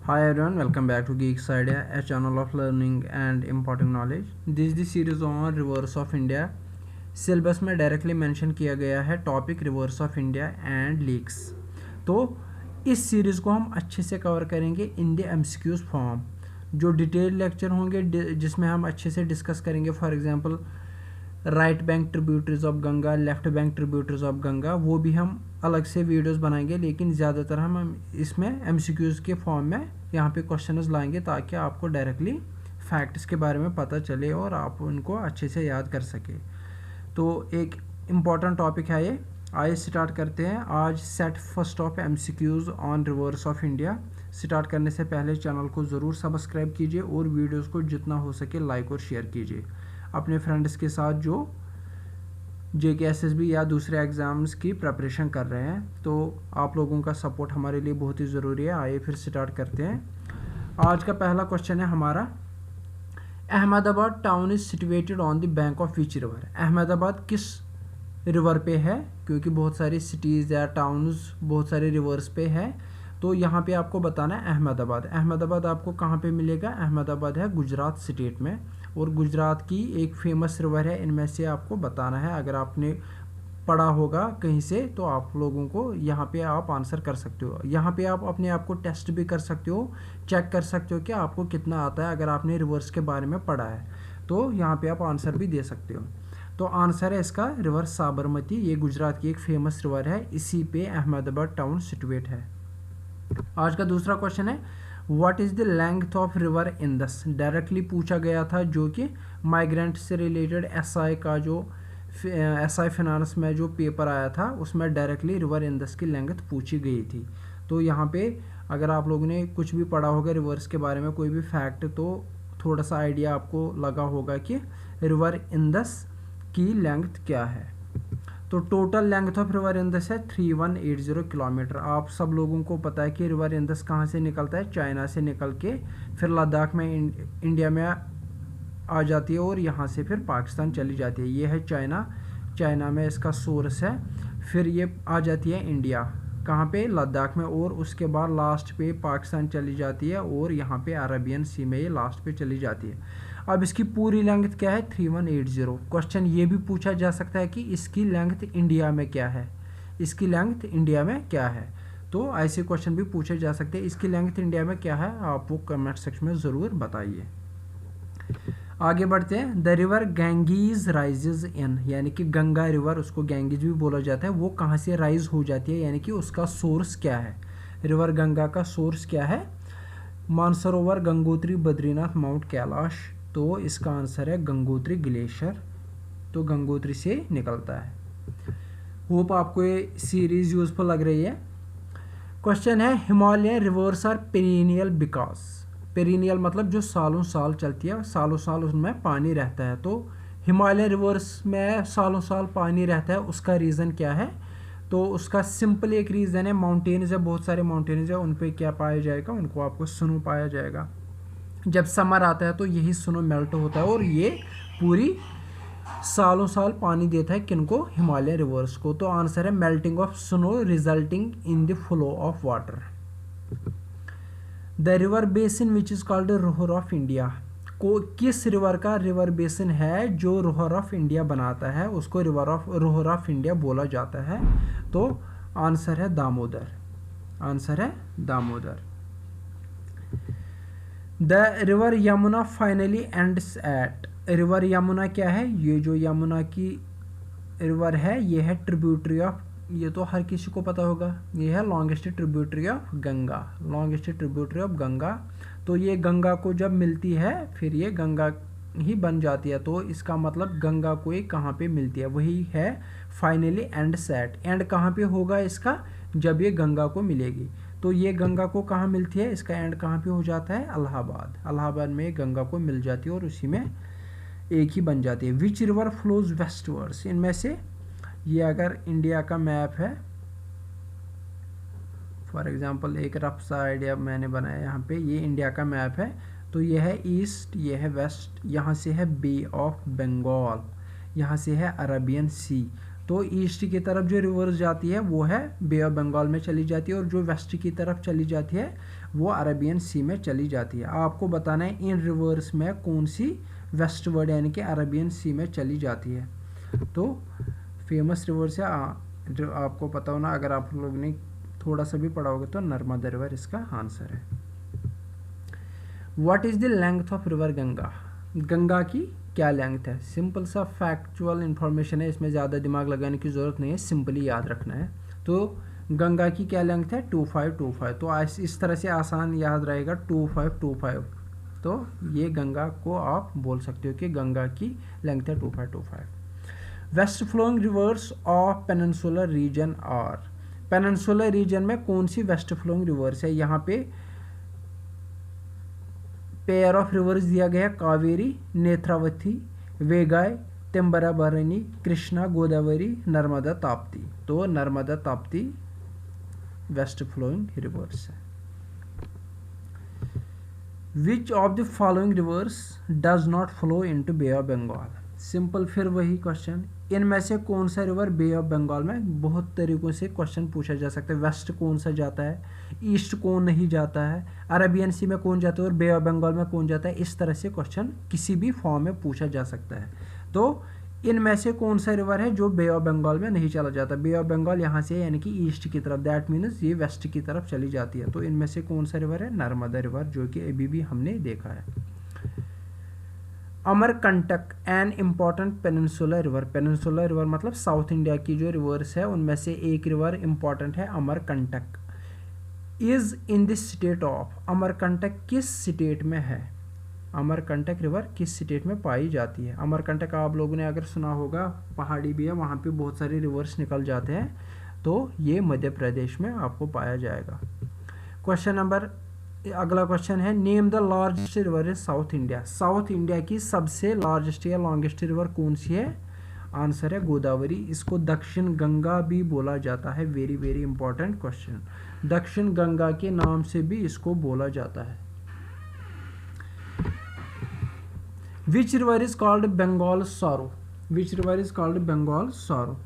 Hi everyone, welcome back to Geeks Idea, a channel of learning and imparting knowledge. This is the series on rivers of India. Syllabus में directly mention किया गया है topic reverse of India and leaks. तो इस series को हम अच्छे से कवर करेंगे इन द एमसीक्यूज फॉर्म। जो डिटेल लेक्चर होंगे जिसमें हम अच्छे से डिस्कस करेंगे, for example right bank tributaries of Ganga, left bank tributaries of Ganga, वो भी हम अलग से वीडियोस बनाएंगे, लेकिन ज़्यादातर हम इसमें एमसीक्यूज़ के फॉर्म में यहाँ पे क्वेश्चंस लाएंगे ताकि आपको डायरेक्टली फैक्ट्स के बारे में पता चले और आप उनको अच्छे से याद कर सके। तो एक इम्पॉर्टेंट टॉपिक है ये। आइए स्टार्ट करते हैं आज set first of MCQs on reverse of India. Start करने से पहले चैनल को ज़रूर सब्सक्राइब कीजिए और वीडियोज़ को जितना हो सके लाइक और शेयर कीजिए अपने फ्रेंड्स के साथ जो जेके एसएसबी या दूसरे एग्ज़ाम्स की प्रिपरेशन कर रहे हैं। तो आप लोगों का सपोर्ट हमारे लिए बहुत ही ज़रूरी है। आइए फिर स्टार्ट करते हैं। आज का पहला क्वेश्चन है हमारा, Ahmedabad town is situated on the bank of which river. Ahmedabad किस रिवर पे है? क्योंकि बहुत सारी सिटीज़ या टाउन्स बहुत सारे रिवर्स पे है, तो यहाँ पे आपको बताना है अहमदाबाद। अहमदाबाद आपको कहाँ पे मिलेगा? अहमदाबाद है गुजरात स्टेट में, और गुजरात की एक फेमस रिवर है। इनमें से आपको बताना है। अगर आपने पढ़ा होगा कहीं से तो आप लोगों को यहाँ पे आप आंसर कर सकते हो। यहाँ पे आप अपने आप को टेस्ट भी कर सकते हो, चेक कर सकते हो कि आपको कितना आता है। अगर आपने रिवर्स के बारे में पढ़ा है तो यहाँ पे आप आंसर भी दे सकते हो। तो आंसर है इसका रिवर साबरमती। ये गुजरात की एक फेमस रिवर है, इसी पे अहमदाबाद टाउन सिचुएट है। आज का दूसरा क्वेश्चन है, what is the length of river Indus. Directly पूछा गया था, जो कि माइग्रेंट से रिलेटेड एसआई का जो एसआई फाइनेंस में जो पेपर आया था उसमें डायरेक्टली रिवर इंदस की लेंथ पूछी गई थी। तो यहाँ पे अगर आप लोगों ने कुछ भी पढ़ा होगा रिवर्स के बारे में, कोई भी फैक्ट, तो थोड़ा सा आइडिया आपको लगा होगा कि रिवर इंदस की लेंथ क्या है। तो total length of river Indus है 3180 किलोमीटर। आप सब लोगों को पता है कि रिवर इंदस कहाँ से निकलता है? चाइना से निकल के फिर लद्दाख में इंडिया में आ जाती है और यहाँ से फिर पाकिस्तान चली जाती है। ये है चाइना में इसका सोर्स है, फिर ये आ जाती है इंडिया, कहाँ पे? लद्दाख में, और उसके बाद लास्ट पे पाकिस्तान चली जाती है और यहाँ पे अरेबियन सी में ये लास्ट पे चली जाती है। अब इसकी पूरी लेंथ क्या है? 3180। क्वेश्चन ये भी पूछा जा सकता है कि इसकी लेंथ इंडिया में क्या है? इसकी लेंथ इंडिया में क्या है? तो ऐसे क्वेश्चन भी पूछे जा सकते हैं। इसकी लेंथ इंडिया में क्या है आप वो कमेंट सेक्शन में ज़रूर बताइए। आगे बढ़ते हैं। The river Genghis rises in, यानी कि गंगा रिवर, उसको गैंगीज भी बोला जाता है, वो कहाँ से राइज हो जाती है, यानी कि उसका सोर्स क्या है? रिवर गंगा का सोर्स क्या है? मानसरोवर, गंगोत्री, बद्रीनाथ, माउंट कैलाश। तो इसका आंसर है गंगोत्री ग्लेशियर। तो गंगोत्री से निकलता है। होप आपको ये सीरीज यूजफुल लग रही है। क्वेश्चन है, Himalayan rivers are perennial because. Perennial मतलब जो सालों साल चलती है, सालों साल उसमें पानी रहता है। तो हिमालयन रिवर्स में सालों साल पानी रहता है, उसका रीज़न क्या है? तो उसका सिंपल एक रीज़न है, माउंटेन्स है, बहुत सारे माउंटेन्स है, उन पे क्या पाया जाएगा? उनको आपको स्नो पाया जाएगा। जब समर आता है तो यही स्नो मेल्ट होता है और ये पूरी सालों साल पानी देता है किनको? हिमालयन रिवर्स को। तो आंसर है melting of snow resulting in the flow of water. The river basin which is called Ruhr of India. को किस रिवर का रिवर बेसिन है जो रोहर ऑफ इंडिया बनाता है? उसको रोहर ऑफ इंडिया बोला जाता है। तो आंसर है दामोदर। आंसर है Damodar. The river Yamuna finally ends at. River Yamuna क्या है? ये जो यमुना की रिवर है ये है ट्रिब्यूटरी ऑफ, ये तो हर किसी को पता होगा, ये है longest tributary of Ganga. Longest tributary of Ganga. तो ये गंगा को जब मिलती है फिर ये गंगा ही बन जाती है। तो इसका मतलब गंगा को ये कहाँ पे मिलती है? वही है फाइनली एंड सेट। एंड कहाँ पे होगा इसका? जब ये गंगा को मिलेगी। तो ये गंगा को कहाँ मिलती है? इसका एंड कहाँ पे हो जाता है? इलाहाबाद। इलाहाबाद में गंगा को मिल जाती है और उसी में एक ही बन जाती है। Which river flows westwards. इनमें से ये अगर इंडिया का मैप है, फॉर एग्जांपल एक रफ सा आइडिया मैंने बनाया यहाँ पे, ये इंडिया का मैप है। तो ये है ईस्ट, ये है वेस्ट, यहाँ से है बे ऑफ बंगाल, यहाँ से है अरेबियन सी। तो ईस्ट की तरफ जो रिवर्स जाती है वो है बे ऑफ बंगाल में चली जाती है, और जो वेस्ट की तरफ चली जाती है वो अरेबियन सी में चली जाती है। आपको बताना है इन रिवर्स में कौन सी वेस्टवर्ड यानी कि अरेबियन सी में चली जाती है। तो फेमस रिवर्स है जो आपको पता होना, अगर आप लोग ने थोड़ा सा भी पढ़ा होगा तो नर्मदा रिवर इसका आंसर है। What is the length of river Ganga? Ganga की क्या लेंथ है? सिंपल सा फैक्चुअल इंफॉर्मेशन है, इसमें ज़्यादा दिमाग लगाने की ज़रूरत नहीं है, सिंपली याद रखना है। तो गंगा की क्या लेंथ है? 2525। तो इस तरह से आसान याद रहेगा 2525। तो ये गंगा को आप बोल सकते हो कि गंगा की लेंथ है 2525। West flowing rivers of peninsular region are. Peninsular region में कौन सी वेस्ट फ्लोइंग रिवर्स है? यहाँ पे पेयर ऑफ रिवर्स दिया गया है, कावेरी, नेत्रावती, वेगाई, ताम्बराबरणी, कृष्णा, गोदावरी, नर्मदा, ताप्ती। तो Narmada Tapti west flowing rivers है। Which of the following rivers does not flow into bay of Bengal? Simple, फिर वही क्वेश्चन, इनमें से कौन सा रिवर बे ऑफ बंगाल में? बहुत तरीकों से क्वेश्चन पूछा जा सकता है। वेस्ट कौन सा जाता है, ईस्ट कौन नहीं जाता है, अरेबियन सी में कौन जाता है और बे ऑफ बंगाल में कौन जाता है, इस तरह से क्वेश्चन किसी भी फॉर्म में पूछा जा सकता है। तो इनमें से कौन सा रिवर है जो बे ऑफ बंगाल में नहीं चला जाता? बे ऑफ बंगाल यहाँ से यानी कि ईस्ट की तरफ, दैट मीन्स ये वेस्ट की तरफ चली जाती है। तो इनमें से कौन सा रिवर है? नर्मदा रिवर, जो कि अभी भी हमने देखा है। Amarkantak an important peninsular river. Peninsular river मतलब साउथ इंडिया की जो रिवर्स है उनमें से एक रिवर इम्पॉर्टेंट है, Amarkantak. Is in this state of. Amarkantak किस स्टेट में है? अमरकंटक रिवर किस स्टेट में पाई जाती है? अमरकंटक आप लोगों ने अगर सुना होगा, पहाड़ी भी है, वहाँ पे बहुत सारे रिवर्स निकल जाते हैं। तो ये मध्य प्रदेश में आपको पाया जाएगा। क्वेश्चन नंबर, अगला क्वेश्चन है, name the largest river in south India. South India की सबसे लार्जेस्ट या लॉन्गेस्ट रिवर कौन सी है? आंसर है गोदावरी। इसको दक्षिण गंगा भी बोला जाता है। Very very important question. दक्षिण गंगा के नाम से भी इसको बोला जाता है। Which river is called Bengal sorrow? Which river is called Bengal sorrow?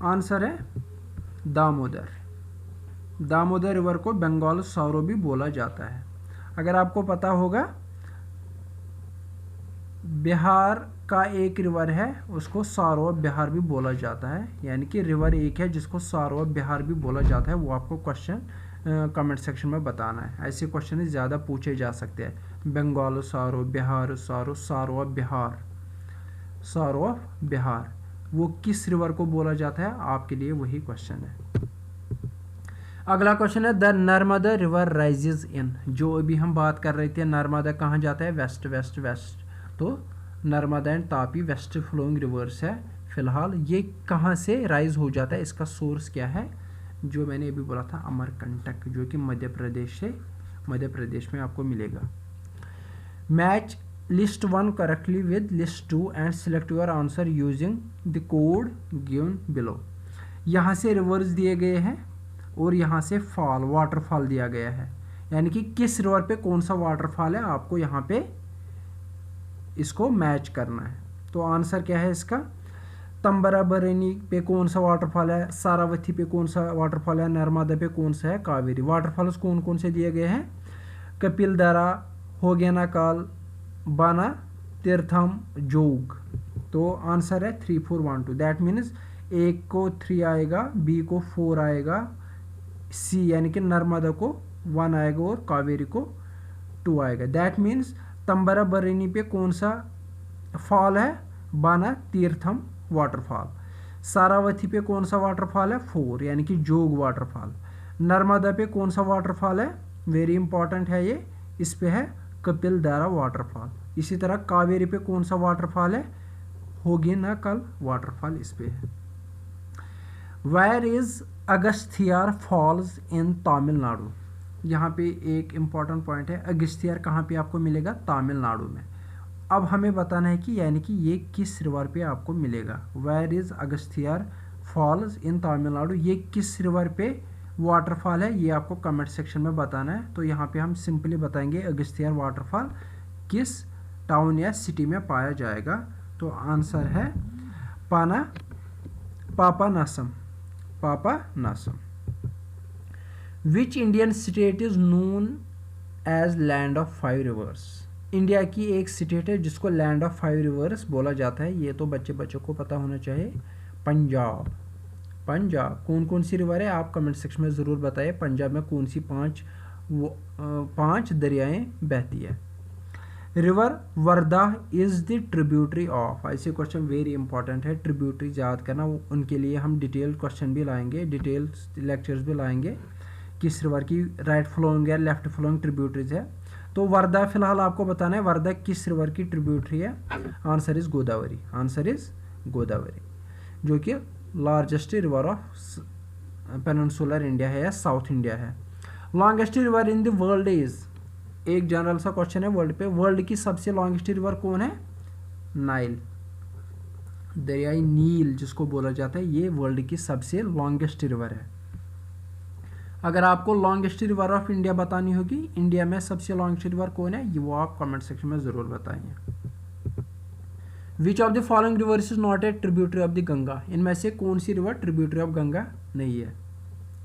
Answer है दामोदर। दामोदर रिवर को बंगाल सॉरो भी बोला जाता है। अगर आपको पता होगा, बिहार का एक रिवर है उसको सॉरो ऑफ बिहार भी बोला जाता है, यानी कि रिवर एक है जिसको सॉरो ऑफ बिहार भी बोला जाता है। वो आपको क्वेश्चन कमेंट सेक्शन में बताना है। ऐसे क्वेश्चन ज़्यादा पूछे जा सकते हैं। Bengal sorrow, Bihar sorrow, sorrow of Bihar, sorrow of Bihar, वो किस रिवर को बोला जाता है? आपके लिए वही क्वेश्चन है। अगला क्वेश्चन है, द नर्मदा रिवर राइजेज इन। जो अभी हम बात कर रहे थे, नर्मदा कहाँ जाता है? West west west. तो Narmada and Tapi west flowing rivers है। फिलहाल ये कहाँ से राइज हो जाता है, इसका सोर्स क्या है? जो मैंने अभी बोला था, अमरकंटक, जो कि मध्य प्रदेश में आपको मिलेगा। Match list 1 correctly with list 2 and select your answer using the code given below. यहाँ से रिवर्स दिए गए हैं और यहाँ से फॉल, वाटरफॉल दिया गया है, यानी कि किस रिवर पे कौन सा वाटरफॉल है, आपको यहाँ पे इसको मैच करना है। तो आंसर क्या है इसका? ताम्बराबरणी पे कौन सा वाटरफॉल है, सारावती पे कौन सा वाटरफॉल है, नर्मदा पे कौन सा है, कावेरी। वाटरफॉल्स कौन कौन से दिए गए हैं? कपिलधारा, होगेनाकाल, बाना, तीर्थम, जोग। तो आंसर है 3 4 1 2। दैट मीन्स एक को 3 आएगा, बी को 4 आएगा, सी यानी कि नर्मदा को 1 आएगा और कावेरी को 2 आएगा। दैट मीन्स ताम्बराबरणी पे कौन सा फॉल है? बाना तीर्थम वाटरफॉल। सारावती पे कौन सा वाटरफॉल है? 4 यानी कि जोग वाटरफॉल। नर्मदा पे कौन सा वाटरफॉल है? वेरी इंपॉर्टेंट है ये, इस पे है कपिलधारा वाटरफॉल। इसी तरह कावेरी पे कौन सा वाटरफॉल है? होगेनाकल वाटरफॉल इस पे है। Where is Agasthiyar falls in Tamil Nadu? यहाँ पे एक इम्पॉर्टेंट पॉइंट है, अगस्थियार कहाँ पे आपको मिलेगा? तमिलनाडु में। अब हमें बताना है कि यानी कि ये किस रिवर पे आपको मिलेगा। Where is Agasthiyar falls in Tamil Nadu, ये किस रिवर पे वाटरफॉल है, ये आपको कमेंट सेक्शन में बताना है। तो यहाँ पे हम सिंपली बताएंगे अगस्थियार वाटरफॉल किस टाउन या सिटी में पाया जाएगा? तो आंसर है Papanasam. Which Indian state is known as land of 5 rivers? India की एक स्टेट है जिसको लैंड ऑफ 5 रिवर्स बोला जाता है। ये तो बच्चों को पता होना चाहिए। पंजाब। कौन कौन सी रिवर है आप कमेंट सेक्शन में ज़रूर बताइए। पंजाब में कौन सी 5 दरियाएं बहती है? River Wardha is the tributary of. ऐसे क्वेश्चन वेरी इंपॉर्टेंट है, ट्रिब्यूटरी याद करना। उनके लिए हम डिटेल क्वेश्चन भी लाएंगे, डिटेल्स लेक्चर्स भी लाएंगे। किस रिवर की राइट फ्लोइंग या लेफ्ट फ्लोइंग ट्रिब्यूटरीज है? तो वर्धा फिलहाल आपको बताना है वर्धा किस रिवर की ट्रिब्यूटरी है? Answer is Godavari. जो कि largest river of peninsular India है या साउथ इंडिया है। Longest river in the world is, एक जनरल सा क्वेश्चन है वर्ल्ड पे, वर्ल्ड की सबसे लॉन्गेस्ट रिवर कौन है? नाइल। दरियाई नील जिसको बोला जाता है, ये वर्ल्ड की सबसे लॉन्गेस्ट रिवर है। अगर आपको लॉन्गेस्ट रिवर ऑफ इंडिया बतानी होगी, इंडिया में सबसे लॉन्गेस्ट रिवर कौन है, ये वो आप कमेंट सेक्शन में ज़रूर बताएंगे। विच of the following reverse is not a tributary of the Ganga? इनमें से कौन सी रिवर ट्रिब्यूटरी ऑफ गंगा नहीं है?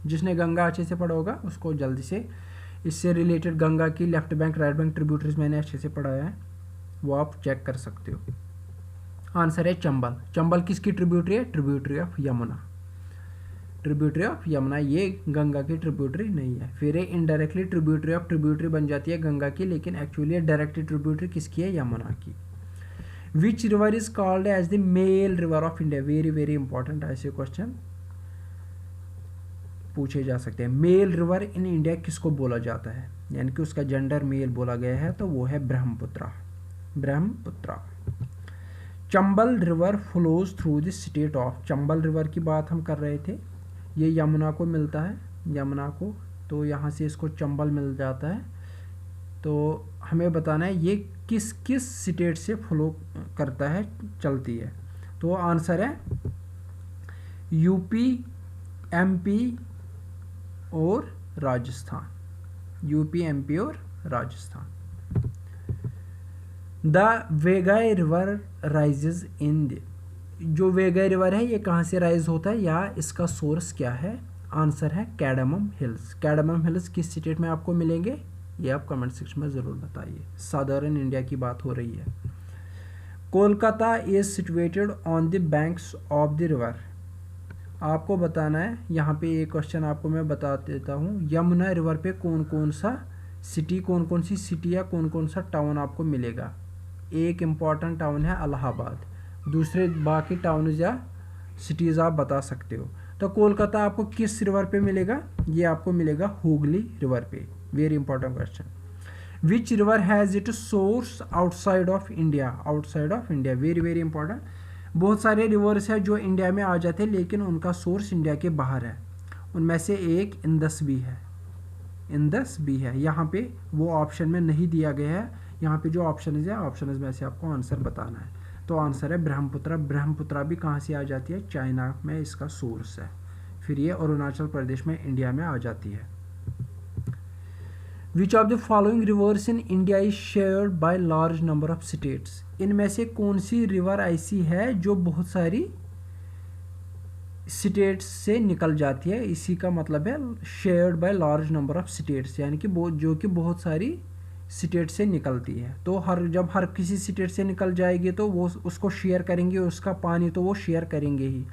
जिसने गंगा अच्छे से पढ़ा होगा उसको जल्दी से इससे रिलेटेड गंगा की left bank right bank tributaries मैंने अच्छे से पढ़ाया है, वो आप चेक कर सकते हो। आंसर है चंबल किसकी ट्रिब्यूटरी है? Tributary of Yamuna. ये गंगा की ट्रिब्यूटरी नहीं है। फिर ये इनडायरेक्टली ट्रिब्यूटरी बन जाती है गंगा की, लेकिन एक्चुअली डायरेक्टली ट्रिब्यूटरी किसकी है? यमुना की। Which river is called as the male river of India? Very very important, ऐसे क्वेश्चन पूछे जा सकते हैं। मेल रिवर इन इंडिया किसको बोला जाता है, यानी कि उसका जेंडर मेल बोला गया है, तो वो है Brahmaputra. Chambal river flows through the state of, Chambal river की बात हम कर रहे थे, ये यमुना को मिलता है, तो यहाँ से इसको चंबल मिल जाता है। तो हमें बताना है ये किस किस स्टेट से फ्लो करता है, चलती है। तो आंसर है यूपी, एमपी और Rajasthan. The Vaigai river rises in the, जो वेगाई रिवर है ये कहाँ से राइज होता है या इसका सोर्स क्या है? आंसर है कैडमम हिल्स किस स्टेट में आपको मिलेंगे, ये आप कमेंट सेक्शन में ज़रूर बताइए। साधारण इंडिया की बात हो रही है। Kolkata is situated on the banks of the river, आपको बताना है। यहाँ पे एक क्वेश्चन आपको मैं बता देता हूँ, यमुना रिवर पे कौन कौन सी सिटी या कौन कौन सा टाउन आपको मिलेगा? एक इम्पॉर्टेंट टाउन है इलाहाबाद, दूसरे बाकी टाउन या सिटीज़ आप बता सकते हो। तो कोलकाता आपको किस रिवर पे मिलेगा? ये आपको मिलेगा हुगली रिवर पे। Very important question. Which river has it source outside of India? Very very important. बहुत सारे रिवर्स है जो इंडिया में आ जाते हैं लेकिन उनका सोर्स इंडिया के बाहर है, उनमें से एक इंदस भी है। यहाँ पे वो ऑप्शन में नहीं दिया गया है, यहाँ पे जो ऑप्शन में से आपको आंसर बताना है। तो आंसर है ब्रह्मपुत्रा भी कहाँ से आ जाती है? चाइना में इसका सोर्स है। फिर ये अरुणाचल प्रदेश में इंडिया में आ जाती है। Which of the following reverse in India is shared by large number of states? इनमें से कौन सी रिवर ऐसी है जो बहुत सारी स्टेट्स से निकल जाती है? इसी का मतलब है shared by large number of states, यानी कि जो कि बहुत सारी स्टेट से निकलती है। तो जब हर किसी स्टेट से निकल जाएगी तो वो उसको शेयर करेंगे, उसका पानी तो वो शेयर करेंगे ही।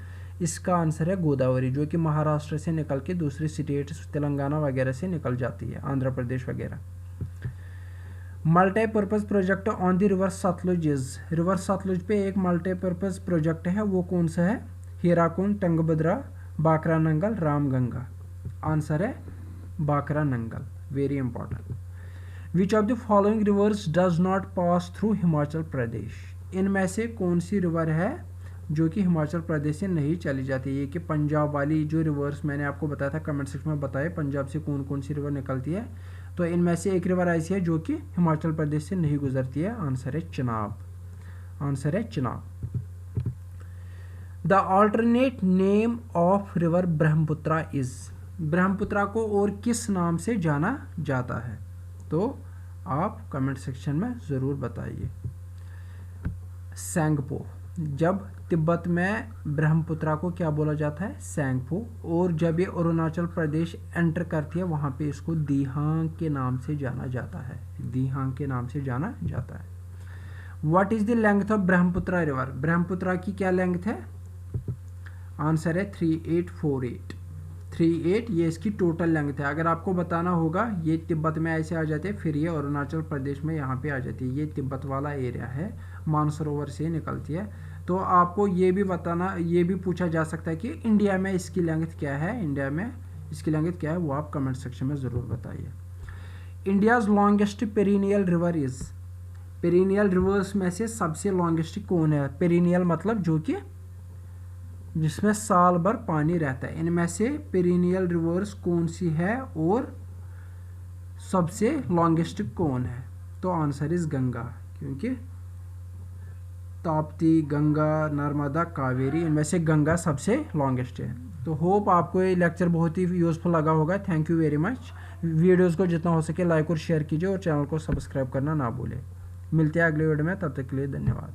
इसका आंसर है गोदावरी, जो कि महाराष्ट्र से निकल के दूसरी स्टेट्स तेलंगाना वगैरह से निकल जाती है, आंध्र प्रदेश वगैरह। Multipurpose project on the river Sutlej पे एक मल्टीपर्पज़ प्रोजेक्ट है, वो कौन सा है? हीराकुंड, टंगभद्रा, बाकरा नंगल, रामगंगा। आंसर है Bhakra Nangal. Very important. Which of the following rivers does not pass through Himachal Pradesh? इनमें से कौन सी रिवर है जो कि हिमाचल प्रदेश से नहीं चली जाती? ये कि पंजाब वाली जो रिवर्स मैंने आपको बताया था, कमेंट सेक्शन में बताए पंजाब से कौन कौन सी रिवर निकलती है। तो इनमें से एक रिवर ऐसी है जो कि हिमाचल प्रदेश से नहीं गुजरती है। आंसर है Chenab. The alternate name of river Brahmaputra is? Brahmaputra को और किस नाम से जाना जाता है? तो आप कमेंट सेक्शन में ज़रूर बताइए। सेंगपो। जब तिब्बत में ब्रह्मपुत्रा को क्या बोला जाता है, सेंगपो। और जब ये अरुणाचल प्रदेश एंटर करती है वहाँ पे इसको दिहांग के नाम से जाना जाता है, दिहांग के नाम से जाना जाता है। What is the length of Brahmaputra river, Brahmaputra की क्या लेंथ है, आंसर है 3848। 38 ये इसकी टोटल लेंथ है। अगर आपको बताना होगा ये तिब्बत में ऐसे आ जाते हैं, फिर ये अरुणाचल प्रदेश में यहाँ पे आ जाती है। ये तिब्बत वाला एरिया है, मानसरोवर से निकलती है। तो आपको ये भी बताना, ये भी पूछा जा सकता है कि इंडिया में इसकी लेंथ क्या है, इंडिया में इसकी लेंथ क्या है, वो आप कमेंट सेक्शन में ज़रूर बताइए। India's longest perennial river is, perennial rivers में से सबसे लॉन्गेस्ट कौन है, पेरिनियल मतलब जो कि जिसमें साल भर पानी रहता है, इनमें से पेरिनियल रिवर्स कौन सी है और सबसे लॉन्गेस्ट कौन है, तो आंसर इज गंगा, क्योंकि ताप्ती, गंगा, नर्मदा, कावेरी, इनमें से गंगा सबसे लॉन्गेस्ट है। तो होप आपको ये लेक्चर बहुत ही यूज़फुल लगा होगा। Thank you very much. Videos को जितना हो सके लाइक और शेयर कीजिए और चैनल को सब्सक्राइब करना ना भूलें। मिलते हैं अगले वीडियो में, तब तक के लिए धन्यवाद।